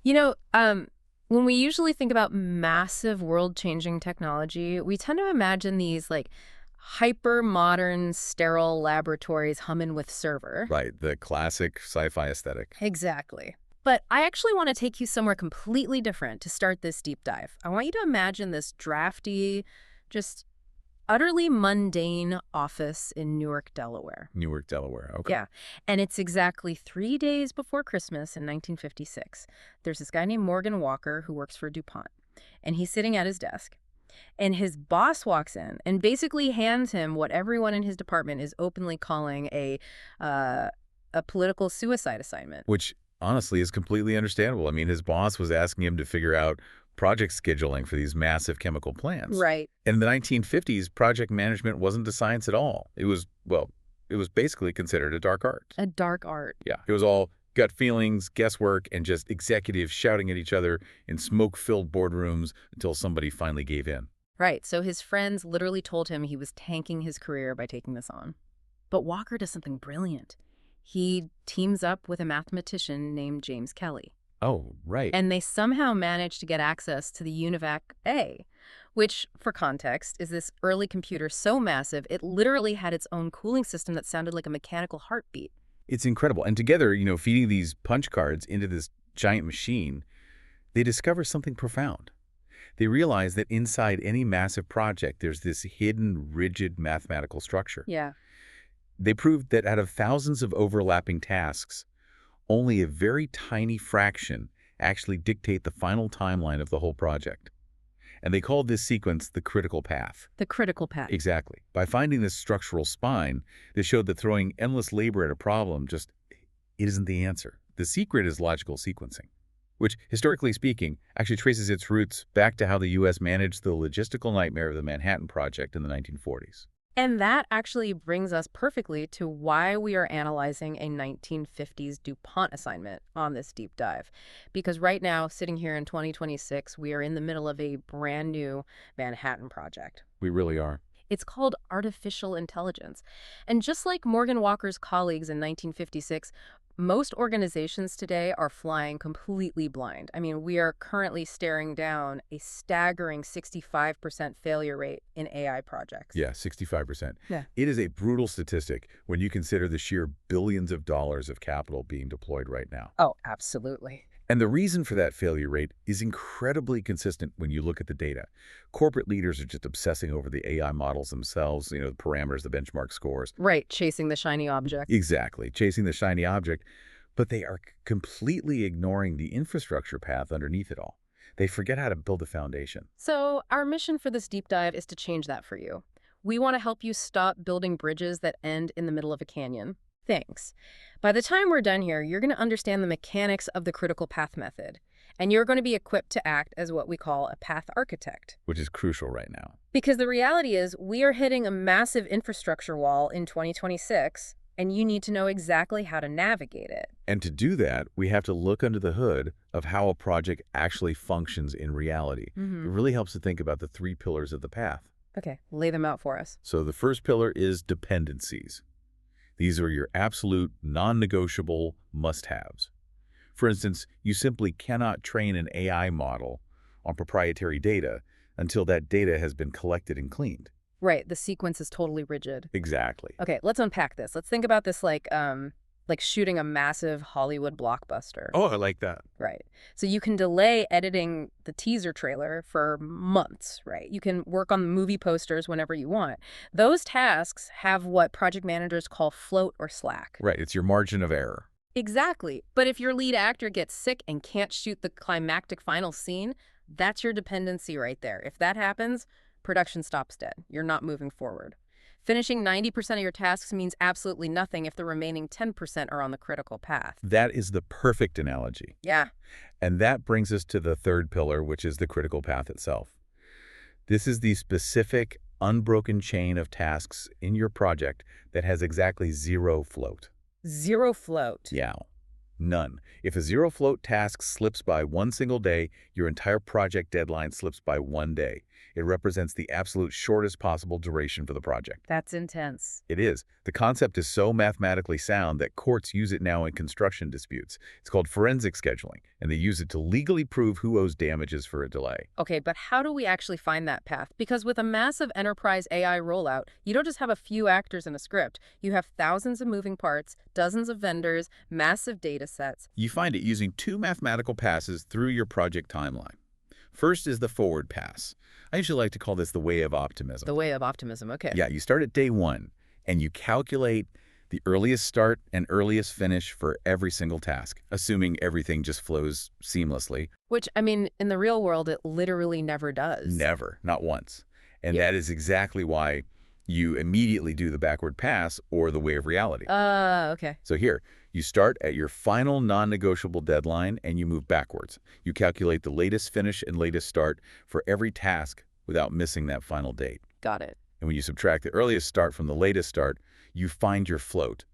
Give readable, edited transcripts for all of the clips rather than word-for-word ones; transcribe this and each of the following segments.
You know, when we usually think about massive world-changing technology, we tend to imagine these like hyper-modern, sterile laboratories humming with server. Right, the classic sci-fi aesthetic. Exactly. But I actually want to take you somewhere completely different to start this deep dive. I want you to imagine this drafty, just utterly mundane office in Newark, Delaware. Newark, Delaware. Okay. Yeah. And it's exactly 3 days before Christmas in 1956. There's this guy named Morgan Walker who works for DuPont. And he's sitting at his desk. And his boss walks in and basically hands him what everyone in his department is openly calling a political suicide assignment. Which honestly is completely understandable. I mean, his boss was asking him to figure out project scheduling for these massive chemical plants. Right. In the 1950s, project management wasn't a science at all. It was, well, it was basically considered a dark art. A dark art. Yeah. It was all gut feelings, guesswork, and just executives shouting at each other in smoke-filled boardrooms until somebody finally gave in. Right. So his friends literally told him he was tanking his career by taking this on. But Walker does something brilliant. He teams up with a mathematician named James Kelly. Oh, right. And they somehow managed to get access to the UNIVAC I, which, for context, is this early computer so massive it literally had its own cooling system that sounded like a mechanical heartbeat. It's incredible. And together, feeding these punch cards into this giant machine, they discover something profound. They realize that inside any massive project, there's this hidden, rigid mathematical structure. Yeah. They proved that out of thousands of overlapping tasks, only a very tiny fraction actually dictate the final timeline of the whole project. And they called this sequence the critical path. The critical path. Exactly. By finding this structural spine, they showed that throwing endless labor at a problem just isn't the answer. The secret is logical sequencing, which, historically speaking, actually traces its roots back to how the U.S. managed the logistical nightmare of the Manhattan Project in the 1940s. And that actually brings us perfectly to why we are analyzing a 1950s DuPont assignment on this deep dive. Because right now, sitting here in 2026, we are in the middle of a brand new Manhattan Project. We really are. It's called artificial intelligence. And just like Morgan Walker's colleagues in 1956, most organizations today are flying completely blind. I mean, we are currently staring down a staggering 65% failure rate in AI projects. Yeah, 65%. Yeah. It is a brutal statistic when you consider the sheer billions of dollars of capital being deployed right now. Oh, absolutely. And the reason for that failure rate is incredibly consistent when you look at the data. Corporate leaders are just obsessing over the AI models themselves, the parameters, the benchmark scores. Right, chasing the shiny object. Exactly, chasing the shiny object. But they are completely ignoring the infrastructure path underneath it all. They forget how to build a foundation. So our mission for this deep dive is to change that for you. We want to help you stop building bridges that end in the middle of a canyon. Thanks. By the time we're done here, you're going to understand the mechanics of the critical path method, and you're going to be equipped to act as what we call a path architect. Which is crucial right now. Because the reality is we are hitting a massive infrastructure wall in 2026, and you need to know exactly how to navigate it. And to do that, we have to look under the hood of how a project actually functions in reality. It really helps to think about the 3 pillars of the path. Okay, lay them out for us. So the first pillar is dependencies. These are your absolute, non-negotiable must-haves. For instance, you simply cannot train an AI model on proprietary data until that data has been collected and cleaned. Right, the sequence is totally rigid. Exactly. Okay, let's unpack this. Let's think about this like shooting a massive Hollywood blockbuster. Oh, I like that. Right. So you can delay editing the teaser trailer for months, right? You can work on the movie posters whenever you want. Those tasks have what project managers call float or slack. Right, it's your margin of error. Exactly. But if your lead actor gets sick and can't shoot the climactic final scene, that's your dependency right there. If that happens, production stops dead. You're not moving forward. Finishing 90% of your tasks means absolutely nothing if the remaining 10% are on the critical path. That is the perfect analogy. Yeah. And that brings us to the third pillar, which is the critical path itself. This is the specific, unbroken chain of tasks in your project that has exactly 0 float. 0 float. Yeah. None. If a zero-float task slips by one single day, your entire project deadline slips by 1 day. It represents the absolute shortest possible duration for the project. That's intense. It is. The concept is so mathematically sound that courts use it now in construction disputes. It's called forensic scheduling, and they use it to legally prove who owes damages for a delay. Okay, but how do we actually find that path? Because with a massive enterprise AI rollout, you don't just have a few actors in a script. You have thousands of moving parts, dozens of vendors, massive data sets. You find it using two mathematical passes through your project timeline. First is the forward pass. I usually like to call this the way of optimism. The way of optimism, okay. Yeah, you start at day one, and you calculate the earliest start and earliest finish for every single task, assuming everything just flows seamlessly. Which, I mean, in the real world, it literally never does. Never, not once. And Yeah. that is exactly why you immediately do the backward pass or the way of reality. Okay. So here, you start at your final non-negotiable deadline and you move backwards. You calculate the latest finish and latest start for every task without missing that final date. Got it. And when you subtract the earliest start from the latest start, you find your float.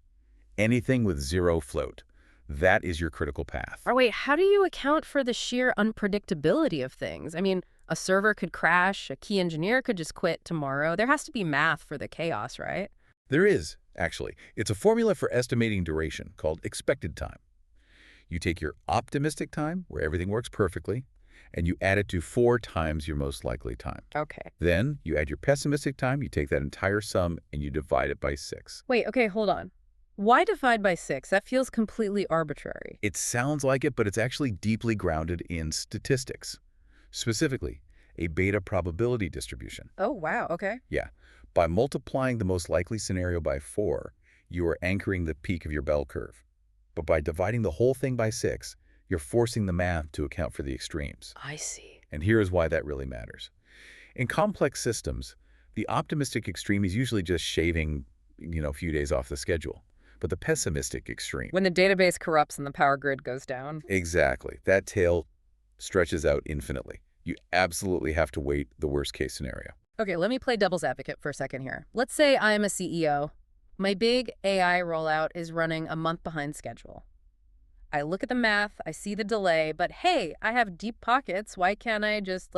Anything with zero float. That is your critical path. Or wait, how do you account for the sheer unpredictability of things? I mean, a server could crash, a key engineer could just quit tomorrow. There has to be math for the chaos, right? There is, actually. It's a formula for estimating duration called expected time. You take your optimistic time, where everything works perfectly, and you add it to 4 times your most likely time. Okay. Then you add your pessimistic time, you take that entire sum, and you divide it by 6. Wait, okay, hold on. Why divide by 6? That feels completely arbitrary. It sounds like it, but it's actually deeply grounded in statistics. Specifically, a beta probability distribution. Oh, wow, okay. Yeah. By multiplying the most likely scenario by 4, you are anchoring the peak of your bell curve. But by dividing the whole thing by 6, you're forcing the math to account for the extremes. I see. And here is why that really matters. In complex systems, the optimistic extreme is usually just shaving, a few days off the schedule. But the pessimistic extreme... When the database corrupts and the power grid goes down. Exactly. That tail stretches out infinitely. You absolutely have to weight the worst-case scenario. Okay, let me play devil's advocate for a second here. Let's say I am a CEO. My big AI rollout is running a month behind schedule. I look at the math, I see the delay, but hey, I have deep pockets. Why can't I just,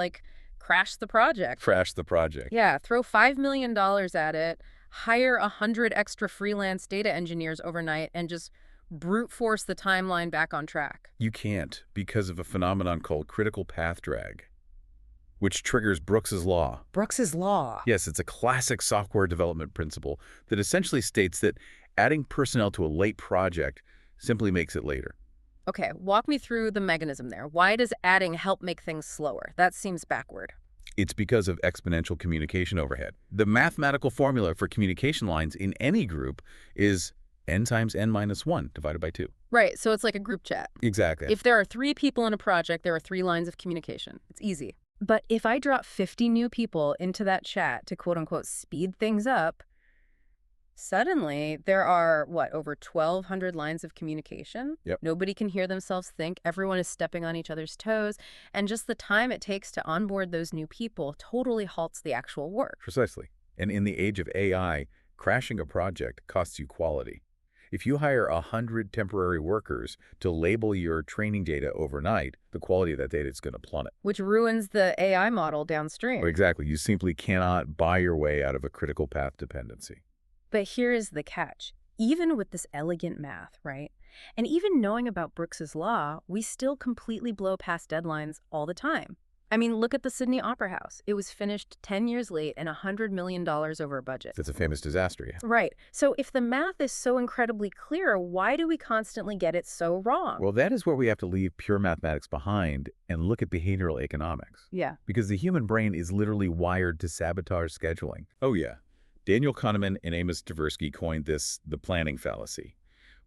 crash the project? Crash the project. Yeah, throw $5 million at it, hire 100 extra freelance data engineers overnight, and just brute force the timeline back on track. You can't because of a phenomenon called critical path drag, which triggers Brooks's law. Brooks's law. Yes, it's a classic software development principle that essentially states that adding personnel to a late project simply makes it later. Okay, walk me through the mechanism there. Why does adding help make things slower? That seems backward. It's because of exponential communication overhead. The mathematical formula for communication lines in any group is n times n minus 1 divided by 2. Right, so it's like a group chat. Exactly. If there are 3 people in a project, there are 3 lines of communication. It's easy. But if I drop 50 new people into that chat to quote-unquote speed things up, suddenly there are, over 1,200 lines of communication? Yep. Nobody can hear themselves think. Everyone is stepping on each other's toes. And just the time it takes to onboard those new people totally halts the actual work. Precisely. And in the age of AI, crashing a project costs you quality. If you hire 100 temporary workers to label your training data overnight, the quality of that data is going to plummet. Which ruins the AI model downstream. Well, exactly. You simply cannot buy your way out of a critical path dependency. But here is the catch. Even with this elegant math, right? And even knowing about Brooks's law, we still completely blow past deadlines all the time. I mean, look at the Sydney Opera House. It was finished 10 years late and $100 million over budget. That's a famous disaster, yeah. Right. So if the math is so incredibly clear, why do we constantly get it so wrong? Well, that is where we have to leave pure mathematics behind and look at behavioral economics. Yeah. Because the human brain is literally wired to sabotage scheduling. Oh, yeah. Daniel Kahneman and Amos Tversky coined this the planning fallacy.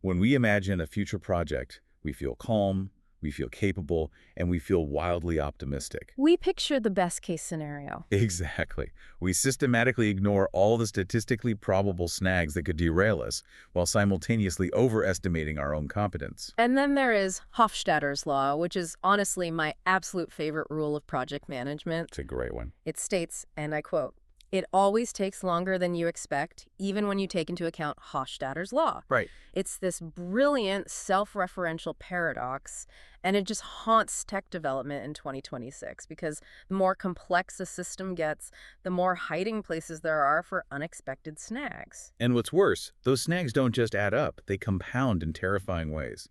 When we imagine a future project, we feel calm, we feel capable, and we feel wildly optimistic. We picture the best case scenario. Exactly. We systematically ignore all the statistically probable snags that could derail us while simultaneously overestimating our own competence. And then there is Hofstadter's law, which is honestly my absolute favorite rule of project management. It's a great one. It states, and I quote, It always takes longer than you expect, even when you take into account Hofstadter's law. Right. It's this brilliant self-referential paradox, and it just haunts tech development in 2026 because the more complex a system gets, the more hiding places there are for unexpected snags. And what's worse, those snags don't just add up, they compound in terrifying ways.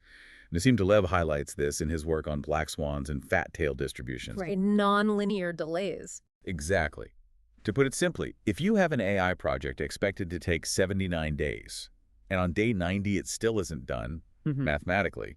Nassim Taleb highlights this in his work on black swans and fat-tail distributions. Right. Non-linear delays. Exactly. To put it simply, if you have an AI project expected to take 79 days, and on day 90 it still isn't done, mathematically,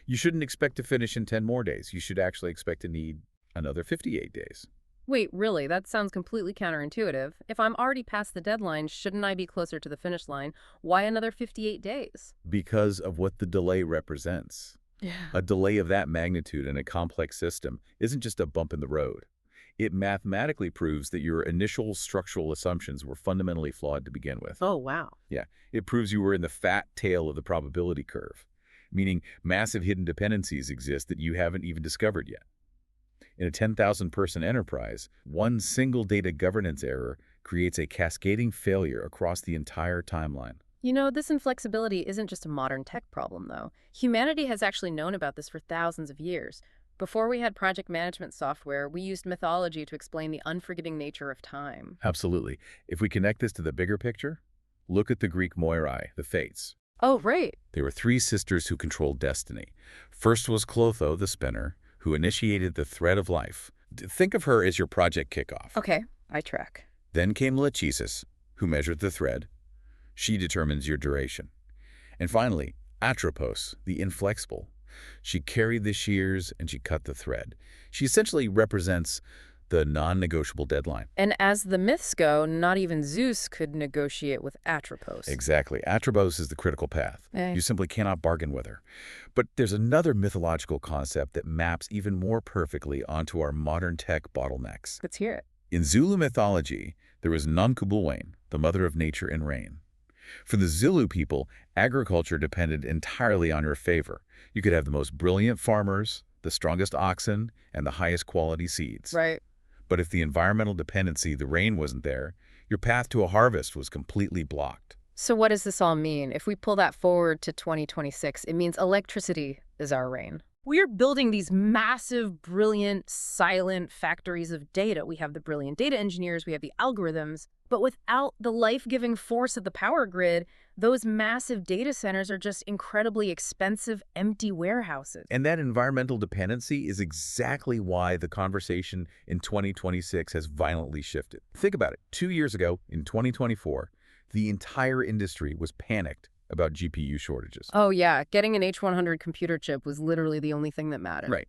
you shouldn't expect to finish in 10 more days. You should actually expect to need another 58 days. Wait, really? That sounds completely counterintuitive. If I'm already past the deadline, shouldn't I be closer to the finish line? Why another 58 days? Because of what the delay represents. Yeah. A delay of that magnitude in a complex system isn't just a bump in the road. It mathematically proves that your initial structural assumptions were fundamentally flawed to begin with. Oh, wow. Yeah, it proves you were in the fat tail of the probability curve, meaning massive hidden dependencies exist that you haven't even discovered yet. In a 10,000-person enterprise, one single data governance error creates a cascading failure across the entire timeline. You know, this inflexibility isn't just a modern tech problem, though. Humanity has actually known about this for thousands of years. Before we had project management software, we used mythology to explain the unforgiving nature of time. Absolutely. If we connect this to the bigger picture, look at the Greek Moirai, the Fates. Oh, right. They were three sisters who controlled destiny. First was Clotho, the spinner, who initiated the thread of life. Think of her as your project kickoff. Okay, I track. Then came Lachesis, who measured the thread. She determines your duration. And finally, Atropos, the inflexible. She carried the shears and she cut the thread. She essentially represents the non-negotiable deadline. And as the myths go, not even Zeus could negotiate with Atropos. Exactly. Atropos is the critical path. You simply cannot bargain with her. But there's another mythological concept that maps even more perfectly onto our modern tech bottlenecks. Let's hear it. In Zulu mythology, there was Nankubulwane, the mother of nature and rain. For the Zulu people, agriculture depended entirely on her favor. You could have the most brilliant farmers, the strongest oxen, and the highest quality seeds. Right. But if the environmental dependency, the rain, wasn't there, your path to a harvest was completely blocked. So what does this all mean? If we pull that forward to 2026, it means electricity is our rain. We're building these massive, brilliant, silent factories of data. We have the brilliant data engineers, we have the algorithms, but without the life-giving force of the power grid, those massive data centers are just incredibly expensive, empty warehouses. And that environmental dependency is exactly why the conversation in 2026 has violently shifted. Think about it. 2 years ago, in 2024, the entire industry was panicked about GPU shortages. Oh, yeah. Getting an H100 computer chip was literally the only thing that mattered. Right.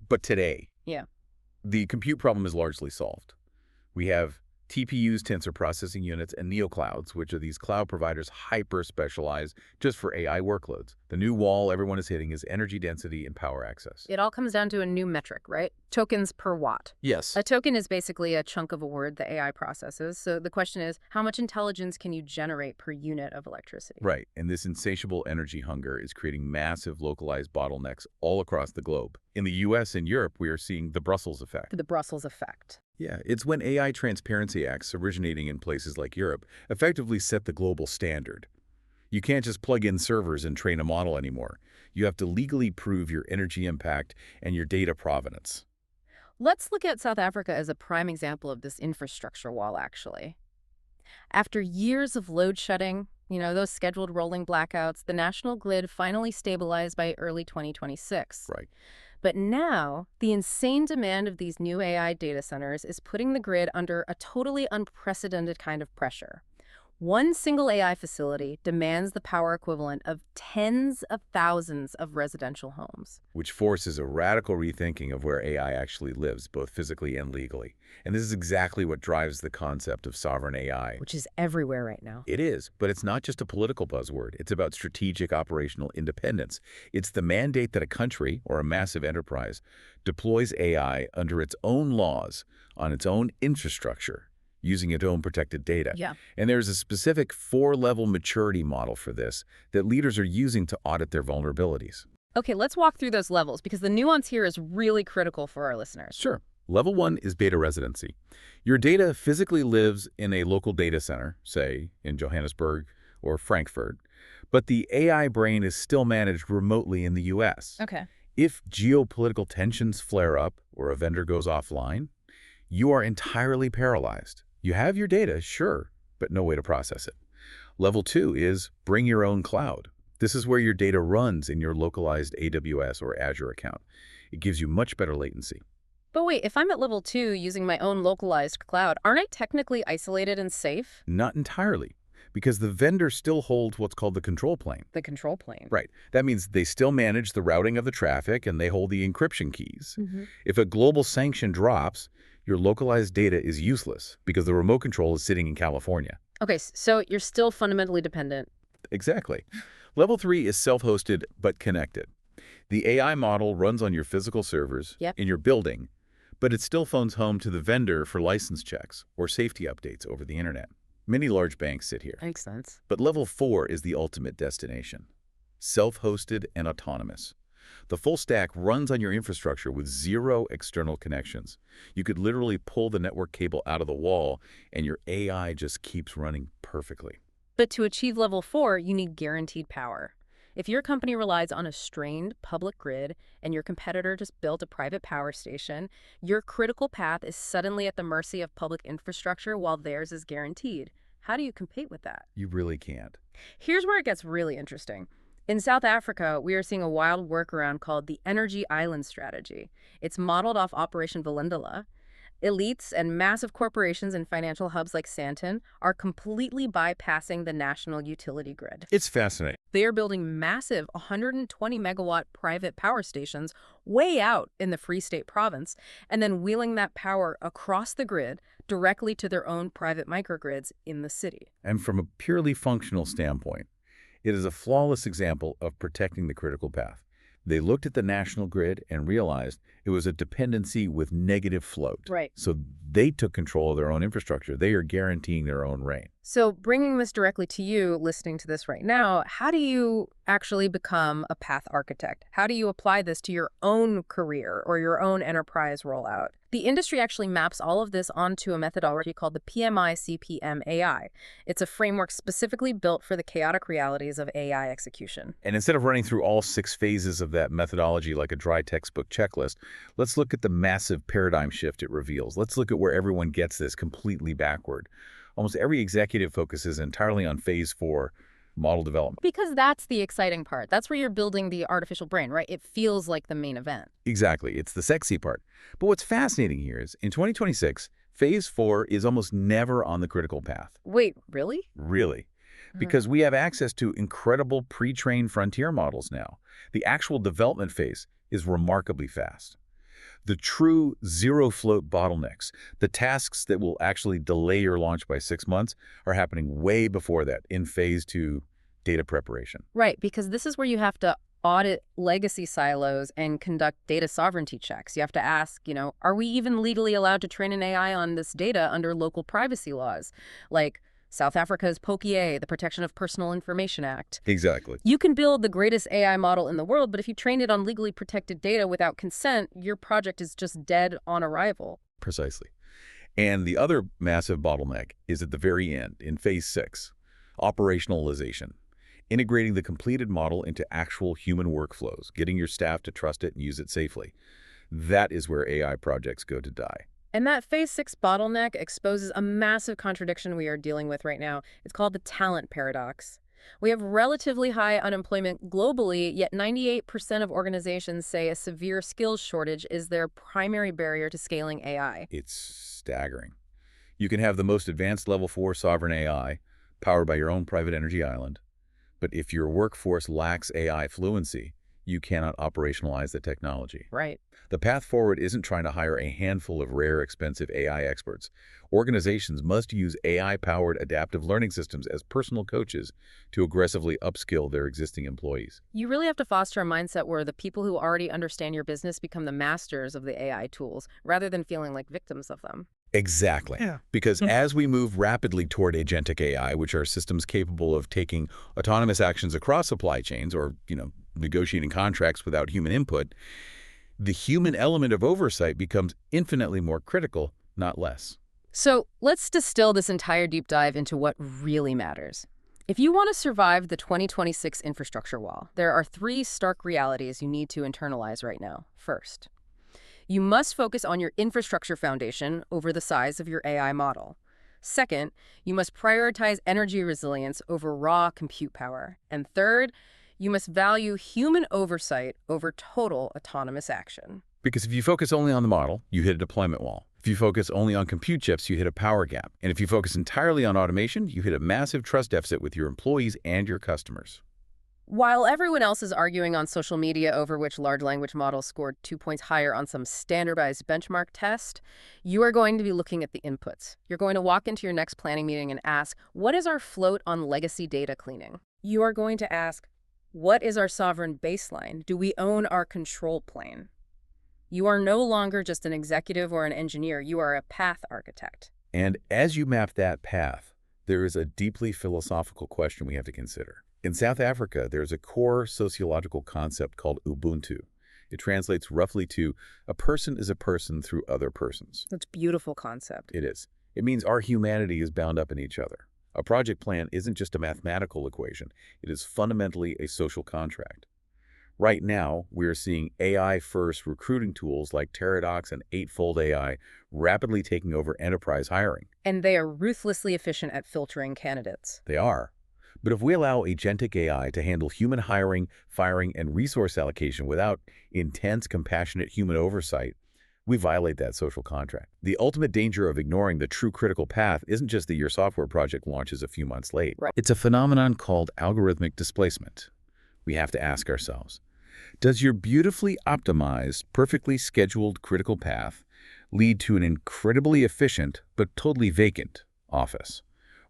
But today, Yeah. the compute problem is largely solved. We have TPUs, tensor processing units, and neoclouds, which are these cloud providers hyper-specialized just for AI workloads. The new wall everyone is hitting is energy density and power access. It all comes down to a new metric, right? Tokens per watt. Yes. A token is basically a chunk of a word the AI processes. So the question is, how much intelligence can you generate per unit of electricity? Right, and this insatiable energy hunger is creating massive localized bottlenecks all across the globe. In the US and Europe, we are seeing the Brussels effect. The Brussels effect. Yeah, it's when AI transparency acts originating in places like Europe effectively set the global standard. You can't just plug in servers and train a model anymore. You have to legally prove your energy impact and your data provenance. Let's look at South Africa as a prime example of this infrastructure wall, actually. After years of load shedding, those scheduled rolling blackouts, the national grid finally stabilized by early 2026. Right. But now, the insane demand of these new AI data centers is putting the grid under a totally unprecedented kind of pressure. One single AI facility demands the power equivalent of tens of thousands of residential homes. Which forces a radical rethinking of where AI actually lives, both physically and legally. And this is exactly what drives the concept of sovereign AI. Which is everywhere right now. It is, but it's not just a political buzzword. It's about strategic operational independence. It's the mandate that a country or a massive enterprise deploys AI under its own laws, on its own infrastructure, using its own protected data. Yeah. And there's a specific 4-level maturity model for this that leaders are using to audit their vulnerabilities. Okay, let's walk through those levels because the nuance here is really critical for our listeners. Sure. Level 1 is beta residency. Your data physically lives in a local data center, say in Johannesburg or Frankfurt, but the AI brain is still managed remotely in the US. Okay. If geopolitical tensions flare up or a vendor goes offline, you are entirely paralyzed. You have your data, sure, but no way to process it. Level 2 is bring your own cloud. This is where your data runs in your localized AWS or Azure account. It gives you much better latency. But wait, if I'm at level 2 using my own localized cloud, aren't I technically isolated and safe? Not entirely, because the vendor still holds what's called the control plane. The control plane. Right. That means they still manage the routing of the traffic and they hold the encryption keys. Mm-hmm. If a global sanction drops, your localized data is useless because the remote control is sitting in California. Okay, so you're still fundamentally dependent. Exactly. Level 3 is self-hosted but connected. The AI model runs on your physical servers in your building, but it still phones home to the vendor for license checks or safety updates over the internet. Many large banks sit here. Makes sense. But level 4 is the ultimate destination. Self-hosted and autonomous. The full stack runs on your infrastructure with zero external connections. You could literally pull the network cable out of the wall and your AI just keeps running perfectly. But to achieve level 4, you need guaranteed power. If your company relies on a strained public grid and your competitor just built a private power station, your critical path is suddenly at the mercy of public infrastructure while theirs is guaranteed. How do you compete with that? You really can't. Here's where it gets really interesting. In South Africa, we are seeing a wild workaround called the Energy Island Strategy. It's modeled off Operation Vulindlela. Elites and massive corporations and financial hubs like Sandton are completely bypassing the national utility grid. It's fascinating. They are building massive 120-megawatt private power stations way out in the Free State province and then wheeling that power across the grid directly to their own private microgrids in the city. And from a purely functional standpoint, it is a flawless example of protecting the critical path. They looked at the national grid and realized it was a dependency with negative float. Right. So they took control of their own infrastructure. They are guaranteeing their own reign. So bringing this directly to you, listening to this right now, how do you actually become a path architect? How do you apply this to your own career or your own enterprise rollout? The industry actually maps all of this onto a methodology called the PMI-CPM AI. It's a framework specifically built for the chaotic realities of AI execution. And instead of running through all 6 phases of that methodology like a dry textbook checklist, let's look at the massive paradigm shift it reveals. Let's look at where everyone gets this completely backward. Almost every executive focuses entirely on phase 4, model development. Because that's the exciting part. That's where you're building the artificial brain, right? It feels like the main event. Exactly. It's the sexy part. But what's fascinating here is in 2026, phase 4 is almost never on the critical path. Wait, really? Really. Because we have access to incredible pre-trained frontier models now. The actual development phase is remarkably fast. The true zero-float bottlenecks, the tasks that will actually delay your launch by 6 months, are happening way before that in phase 2 data preparation. Right, because this is where you have to audit legacy silos and conduct data sovereignty checks. You have to ask, are we even legally allowed to train an AI on this data under local privacy laws? Like South Africa's POCIA, the Protection of Personal Information Act. Exactly. You can build the greatest AI model in the world, but if you train it on legally protected data without consent, your project is just dead on arrival. Precisely. And the other massive bottleneck is at the very end, in phase 6, operationalization. Integrating the completed model into actual human workflows, getting your staff to trust it and use it safely. That is where AI projects go to die. And that phase 6 bottleneck exposes a massive contradiction we are dealing with right now. It's called the talent paradox. We have relatively high unemployment globally, yet 98% of organizations say a severe skills shortage is their primary barrier to scaling AI. It's staggering. You can have the most advanced level 4 sovereign AI powered by your own private energy island, but if your workforce lacks AI fluency, you cannot operationalize the technology. Right. The path forward isn't trying to hire a handful of rare, expensive AI experts. Organizations must use AI-powered adaptive learning systems as personal coaches to aggressively upskill their existing employees. You really have to foster a mindset where the people who already understand your business become the masters of the AI tools, rather than feeling like victims of them. Exactly. Yeah. Because as we move rapidly toward agentic AI, which are systems capable of taking autonomous actions across supply chains or, negotiating contracts without human input, The human element of oversight becomes infinitely more critical, not less. So let's distill this entire deep dive into what really matters. If you want to survive the 2026 infrastructure wall, there are three stark realities you need to internalize right now. First, you must focus on your infrastructure foundation over the size of your AI model. Second, you must prioritize energy resilience over raw compute power. And third, you must value human oversight over total autonomous action. Because if you focus only on the model, you hit a deployment wall. If you focus only on compute chips, you hit a power gap. And if you focus entirely on automation, you hit a massive trust deficit with your employees and your customers. While everyone else is arguing on social media over which large language model scored 2 points higher on some standardized benchmark test, you are going to be looking at the inputs. You're going to walk into your next planning meeting and ask, what is our float on legacy data cleaning? You are going to ask, what is our sovereign baseline? Do we own our control plane? You are no longer just an executive or an engineer. You are a path architect. And as you map that path, there is a deeply philosophical question we have to consider. In South Africa, there's a core sociological concept called Ubuntu. It translates roughly to, a person is a person through other persons. That's a beautiful concept. It is. It means our humanity is bound up in each other. A project plan isn't just a mathematical equation. It is fundamentally a social contract. Right now, we are seeing AI-first recruiting tools like Teradox and Eightfold AI rapidly taking over enterprise hiring. And they are ruthlessly efficient at filtering candidates. They are. But if we allow agentic AI to handle human hiring, firing, and resource allocation without intense, compassionate human oversight, we violate that social contract. The ultimate danger of ignoring the true critical path isn't just that your software project launches a few months late. Right. It's a phenomenon called algorithmic displacement. We have to ask ourselves, does your beautifully optimized, perfectly scheduled critical path lead to an incredibly efficient but totally vacant office?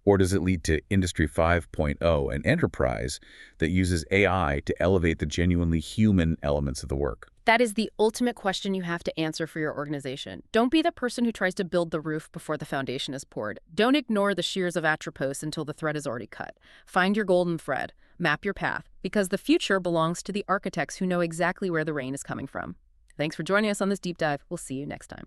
Or does it lead to Industry 5.0, an enterprise that uses AI to elevate the genuinely human elements of the work? That is the ultimate question you have to answer for your organization. Don't be the person who tries to build the roof before the foundation is poured. Don't ignore the shears of Atropos until the thread is already cut. Find your golden thread. Map your path, because the future belongs to the architects who know exactly where the rain is coming from. Thanks for joining us on this deep dive. We'll see you next time.